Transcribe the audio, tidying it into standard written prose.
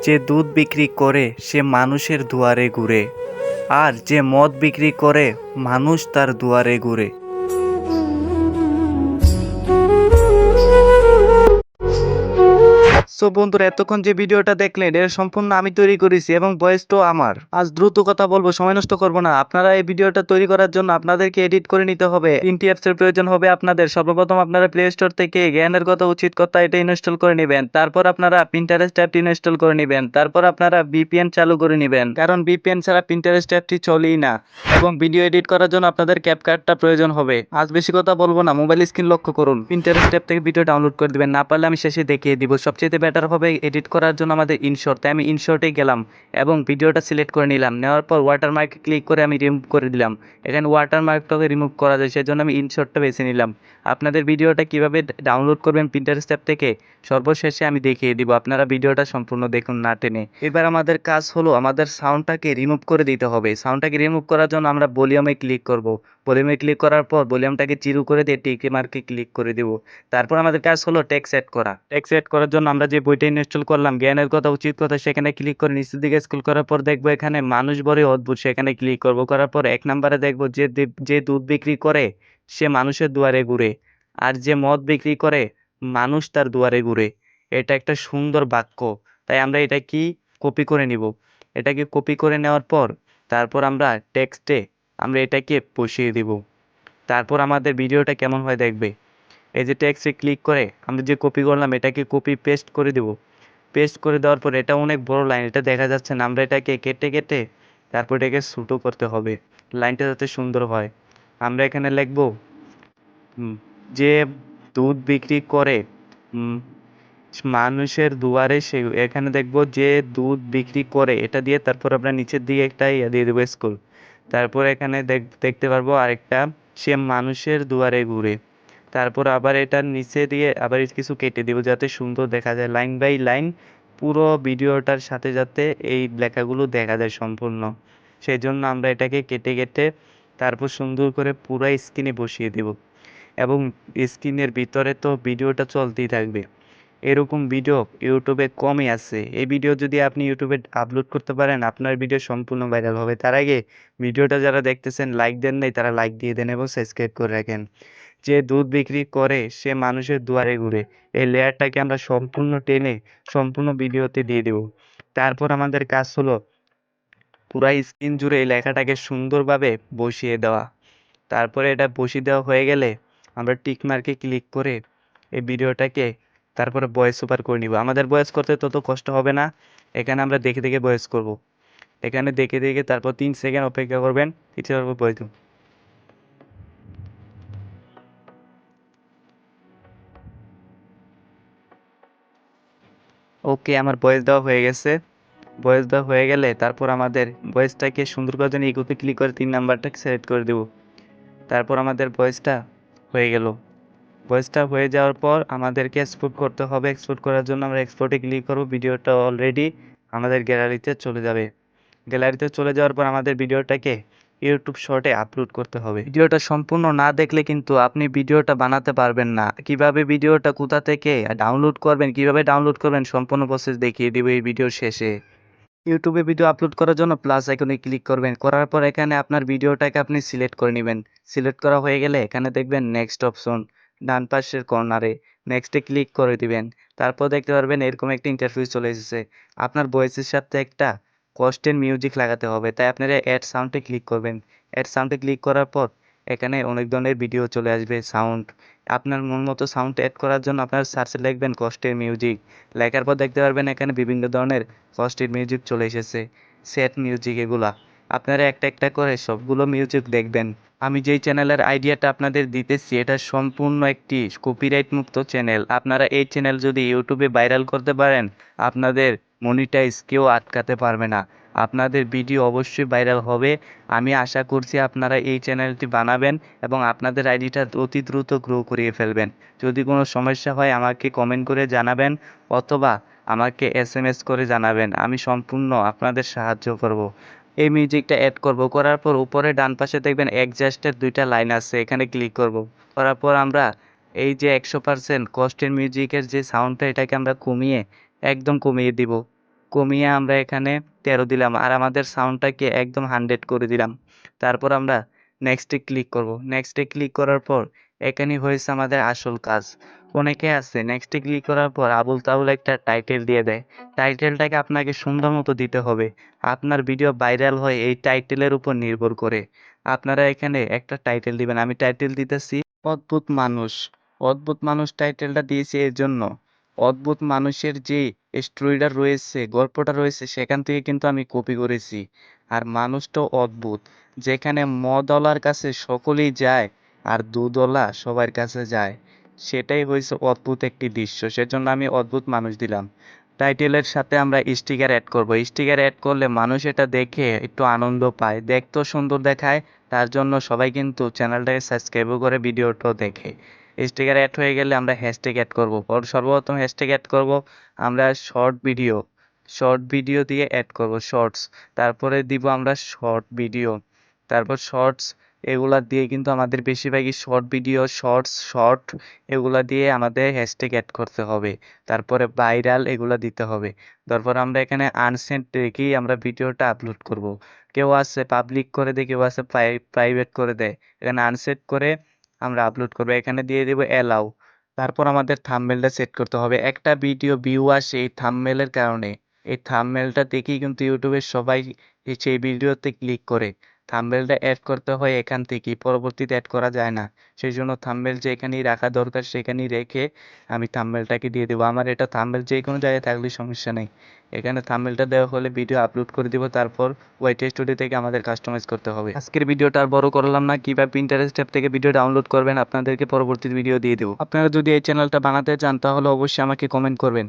যে দুধ বিক্রি করে সে মানুষের দুয়ারে ঘুরে, আর যে মদ বিক্রি করে মানুষ তার দুয়ারে ঘুরে। সো বন্ধুরা, এতক্ষণ যে ভিডিওটা দেখলেন এটা সম্পূর্ণ আমি তৈরি করেছি এবং ভয়েসটাও আমার। আজ দ্রুত কথা বলবো, সময় নষ্ট করবো না। আপনারা এই ভিডিওটা তৈরি করার জন্য আপনাদেরকে এডিট করে নিতে হবে। 3টি অ্যাপসের প্রয়োজন হবে আপনাদের। সর্বপ্রথম আপনারা প্লে স্টোর থেকে জ্ঞানের কথা উচিত কথা এটা ইনস্টল করে নেবেন। তারপর আপনারা পিন্টারেস্ট অ্যাপটি ইনস্টল করে নেবেন। তারপর আপনারা ভিপিএন চালু করে নেবেন, কারণ ভিপিএন ছাড়া পিন্টারেস্ট অ্যাপটি চলেই না। এবং ভিডিও এডিট করার জন্য আপনাদের ক্যাপকাটটা প্রয়োজন হবে। আজ বেশি কথা বলবো না, মোবাইল স্ক্রিন লক্ষ্য করুন। পিন্টারেস্ট অ্যাপ থেকে ভিডিও ডাউনলোড করে দিবেন, না পারলে আমি শেষে দেখিয়ে দিব। সবচেয়ে বেটার হবে এডিট করার জন্য আমাদের ইনশর্ট, তাই আমি ইনশর্টে গেলাম এবং ভিডিওটা সিলেক্ট করে নিলাম। নেওয়ার পর ওয়াটারমার্কে ক্লিক করে আমি রিমুভ করে দিলাম। এখানে ওয়াটারমার্কটাকে রিমুভ করা যায়, সেজন্য আমি ইনশর্টটা বেছে নিলাম। আপনাদের ভিডিওটা কিভাবে ডাউনলোড করবেন পিন্টারেস্ট অ্যাপ থেকে সর্বশেষে আমি দেখিয়ে দিব। আপনারা ভিডিওটা সম্পূর্ণ দেখুন না টেনে। এবার আমাদের কাজ হলো আমাদের সাউন্ডটাকে রিমুভ করে দিতে হবে। সাউন্ডটাকে রিমুভ করার জন্য আমরা ভলিউমে ক্লিক করব। ভলিউমে ক্লিক করার পর ভলিউমটাকে জিরো করে দিয়ে টিক মার্কে ক্লিক করে দেব। তারপর আমাদের কাজ হলো টেক্সট সেট করা। টেক্সট সেট করার জন্য আমরা যে বইটা ইনস্টল করলাম জ্ঞানের কথা উচিত কথা, সেখানে ক্লিক করে নিচের দিকে স্ক্রল করার পর দেখবো এখানে মানুষ বড় অদ্ভুত, সেখানে ক্লিক করব। করার পর 1 নম্বরে দেখবো যে দুধ বিক্রি করে সে মানুষের দুয়ারে ঘুরে, আর যে মদ বিক্রি করে মানুষ তার দুয়ারে ঘুরে। এটা একটা সুন্দর বাক্য, তাই আমরা এটা কি কপি করে নিব। এটাকে কপি করে নেওয়ার পর তারপর আমরা টেক্সটে আমরা এটাকে বসিয়ে দিব। তারপর আমাদের ভিডিওটা কেমন হয় দেখবে। এই যে টেক্সটে ক্লিক করে আমরা যে কপি করলাম এটাকে কপি পেস্ট করে দেব। পেস্ট করে দেওয়ার পর এটা অনেক বড় লাইন, এটা দেখা যাচ্ছে না, আমরা এটাকে কেটে কেটে তারপর এটাকে ছোটো করতে হবে, লাইনটা যাতে সুন্দর হয়। আমরা এখানে লিখব যে দুধ বিক্রি করে উম, মানুষের দুয়ারে সে, এখানে দেখব যে দুধ বিক্রি করে এটা দিয়ে তারপর আমরা নিচের দিকে একটা ইয়ে দিয়ে দেবো স্কুল। তারপর এখানে দেখতে পারবো আরেকটা সে মানুষের দুয়ারে ঘুরে। তারপর আবার এটার নিচে দিয়ে আবার কিছু কেটে দিব যাতে সুন্দর দেখা যায়, লাইন বাই লাইন পুরো ভিডিওটার সাথে যাতে এই লেখাগুলো দেখা যায় সম্পূর্ণ। সেই জন্য আমরা এটাকে কেটে কেটে তারপর সুন্দর করে পুরো স্ক্রিনে বসিয়ে দেব। এবং স্ক্রিনের ভিতরে তো ভিডিওটা চলতেই থাকবে। এরকম ভিডিও ইউটিউবে কমই আছে। এই ভিডিও যদি আপনি ইউটিউবে আপলোড করতে পারেন আপনার ভিডিও সম্পূর্ণ ভাইরাল হবে। তার আগে ভিডিওটা যারা দেখতেছেন লাইক দেন নাই তারা লাইক দিয়ে দেন এবং সাবস্ক্রাইব করে রাখেন। যে দুধ বিক্রি করে সে মানুষের দুয়ারে ঘুরে, এই লেয়ারটাকে আমরা সম্পূর্ণ টেনে সম্পূর্ণ ভিডিওতে দিয়ে দেব। তারপর আমাদের কাজ হলো পুরা স্ক্রিন জুড়ে এই লেখাটাকে সুন্দরভাবে বসিয়ে দেওয়া। তারপরে এটা বসিয়ে দেওয়া হয়ে গেলে আমরা টিক মার্কে ক্লিক করে এই ভিডিওটাকে তারপরে ভয়েস ওভার করে নিব। আমাদের ভয়েস করতে তত কষ্ট হবে না, এখানে আমরা দেখে দেখে ভয়েস করব। এখানে দেখে দেখে তারপর 3 সেকেন্ড অপেক্ষা করবেন, তারপর ভয়েস। ওকে, আমার ভয়েস দেওয়া হয়ে গেছে। ভয়েস দেওয়া হয়ে গেলে তারপর আমাদের ভয়েসটাকে সুন্দর করার জন্য ইকোতে ক্লিক করে 3 নাম্বারটাকে সিলেক্ট করে দেব। তারপর আমাদের ভয়েসটা হয়ে গেল। ভয়েসটা হয়ে যাওয়ার পর আমাদেরকে এক্সপোর্ট করতে হবে। এক্সপোর্ট করার জন্য আমরা এক্সপোর্টে ক্লিক করব। ভিডিওটা অলরেডি আমাদের গ্যালারিতে চলে যাবে। গ্যালারিতে চলে যাওয়ার পর আমাদের ভিডিওটাকে ইউটিউব শর্টে আপলোড করতে হবে। ভিডিওটা সম্পূর্ণ না দেখলে কিন্তু আপনি ভিডিওটা বানাতে পারবেন না। কিভাবে ভিডিওটা কোথা থেকে ডাউনলোড করবেন, কিভাবে ডাউনলোড করবেন সম্পূর্ণ প্রসেস দেখিয়ে দিব এই ভিডিওর শেষে। ইউটিউবে ভিডিও আপলোড করার জন্য প্লাস আইকনে ক্লিক করবেন। করার পর এখানে আপনার ভিডিওটাকে আপনি সিলেক্ট করে নেবেন। সিলেক্ট করা হয়ে গেলে এখানে দেখবেন নেক্সট অপশন ডান পাশের কর্নারে, নেক্সটে ক্লিক করে দিবেন। তারপর দেখতে পারবেন এরকম একটা ইন্টারফেস চলে এসেছে। আপনার ভয়েসের সাথে একটা কষ্টের মিউজিক লাগাতে হবে, তাই আপনারা অ্যাড সাউন্ডে ক্লিক করবেন। অ্যাড সাউন্ডে ক্লিক করার পর এখানে অনেক ধরনের ভিডিও চলে আসবে সাউন্ড। আপনার মন মতো সাউন্ড অ্যাড করার জন্য আপনার সার্চে লিখবেন কষ্টের মিউজিক। লেখার পর দেখতে পারবেন এখানে বিভিন্ন ধরনের কষ্টের মিউজিক চলে এসেছে, সেট মিউজিক এগুলা। আপনারা একটা একটা করে সবগুলো মিউজিক দেখবেন। আমি যেই চ্যানেলের আইডিয়াটা আপনাদের দিতেছি এটা সম্পূর্ণ একটি কপিরাইট মুক্ত চ্যানেল। আপনারা এই চ্যানেল যদি ইউটিউবে ভাইরাল করতে পারেন আপনাদের মনিটাইজ কেউ আটকাতে পারবে না। আপনাদের ভিডিও অবশ্যই ভাইরাল হবে। আমি আশা করছি আপনারা এই চ্যানেলটি বানাবেন এবং আপনাদের আইডিটা অতি দ্রুত গ্রো করিয়ে ফেলবেন। যদি কোনো সমস্যা হয় আমাকে কমেন্ট করে জানাবেন অথবা আমাকে এসএমএস করে জানাবেন, আমি সম্পূর্ণ আপনাদের সাহায্য করব। এই মিউজিকটা অ্যাড করব, করার পর উপরে ডান পাশে দেখবেন অ্যাডজাস্টের 2টা লাইন আছে, এখানে ক্লিক করব। করার পর আমরা এই যে 100% কষ্টের মিউজিকের যে সাউন্ডটা এটাকে আমরা কমিয়ে একদম কমিয়ে দিব। কমিয়ে আমরা এখানে 13 দিলাম আর আমাদের সাউন্ডটাকে একদম 100 করে দিলাম। তারপর আমরা নেক্সটে ক্লিক করব। নেক্সটে ক্লিক করার পর এখানেই হয়েছে আমাদের আসল কাজ। অনেকে আছে নেক্সটে ক্লিক করার পর আবুল তাবুল একটা টাইটেল দিয়ে দেয়। টাইটেলটাকে আপনাকে সুন্দর মতো দিতে হবে। আপনার ভিডিও ভাইরাল হয় এই টাইটেলের উপর নির্ভর করে। আপনারা এখানে একটা টাইটেল দিবেন। আমি টাইটেল দিতেছি অদ্ভুত মানুষ। অদ্ভুত মানুষ টাইটেলটা দিয়েছি এর জন্য, অদ্ভুত মানুষের যে স্টোরিটা রয়েছে, গল্পটা রয়েছে সেখান থেকে কিন্তু আমি কপি করেছি। আর মানুষটাও অদ্ভুত, যেখানে মদওয়ালার কাছে সকলেই যায় আর দুধওয়ালা সবার কাছে যায়, সেটাই হয়েছে অদ্ভুত একটি দৃশ্য। সেজন্য আমি অদ্ভুত মানুষ দিলাম। টাইটেলের সাথে আমরা স্টিকার অ্যাড করব। স্টিকার অ্যাড করলে মানুষ এটা দেখে একটু আনন্দ পায়, দেখতেও সুন্দর দেখায়। তার জন্য সবাই কিন্তু চ্যানেলটাকে সাবস্ক্রাইবও করে, ভিডিওটাও দেখে। স্টিকার অ্যাড হয়ে গেলে আমরা হ্যাশট্যাগ অ্যাড করব। সর্বপ্রথম হ্যাশট্যাগ অ্যাড করব আমরা শর্ট ভিডিও। শর্ট ভিডিও দিয়ে অ্যাড করব শর্টস। তারপরে দিব আমরা শর্ট ভিডিও। তারপর শর্টস, এগুলা দিয়ে কিন্তু আমাদের বেশিরভাগই শর্ট ভিডিও, শর্টস, শর্ট এগুলা দিয়ে আমাদের হ্যাশট্যাগ অ্যাড করতে হবে। তারপরে ভাইরাল এগুলা দিতে হবে। তারপর আমরা এখানে আনসেন্ট রেখেই আমরা ভিডিওটা আপলোড করব। কেউ আছে পাবলিক করে দেয়, কেউ আছে প্রাইভেট করে দেয়। এখানে আনসেট করে আমরা আপলোড করব। এখানে দিয়ে দেব অ্যালাউ। তারপর আমাদের থাম্বনেলটা সেট করতে হবে। একটা ভিডিও ভিউ আসে এই থাম্বনেলের কারণে। এই থাম্বনেলটা দেখেই কিন্তু ইউটিউবের সবাই সেই ভিডিওতে ক্লিক করে। থাম্বনেলটা এড করতে হয় এখান থেকেই, পরবর্তীতে এড করা যায় না। সেই জন্য থাম্বনেল যেখানেই রাখা দরকার সেখানেই রেখে আমি থাম্বনেলটাকে দিয়ে দেবো। আমার এটা থাম্বনেল যে কোনো জায়গায় থাকলে সমস্যা নেই। এখানে থাম্বনেলটা দেওয়া হলে ভিডিও আপলোড করে দিব। তারপর ওয়াইটি স্টুডিও থেকে আমাদের কাস্টমাইজ করতে হবে। আজকের ভিডিওটা আর বড় করলাম না, কিভাবে পিন্টারেস্ট অ্যাপ থেকে ভিডিও ডাউনলোড করবেন আপনাদেরকে পরবর্তী ভিডিও দিয়ে দেবো। আপনারা যদি এই চ্যানেলটা বানাতে চান তাহলে অবশ্যই আমাকে কমেন্ট করবেন।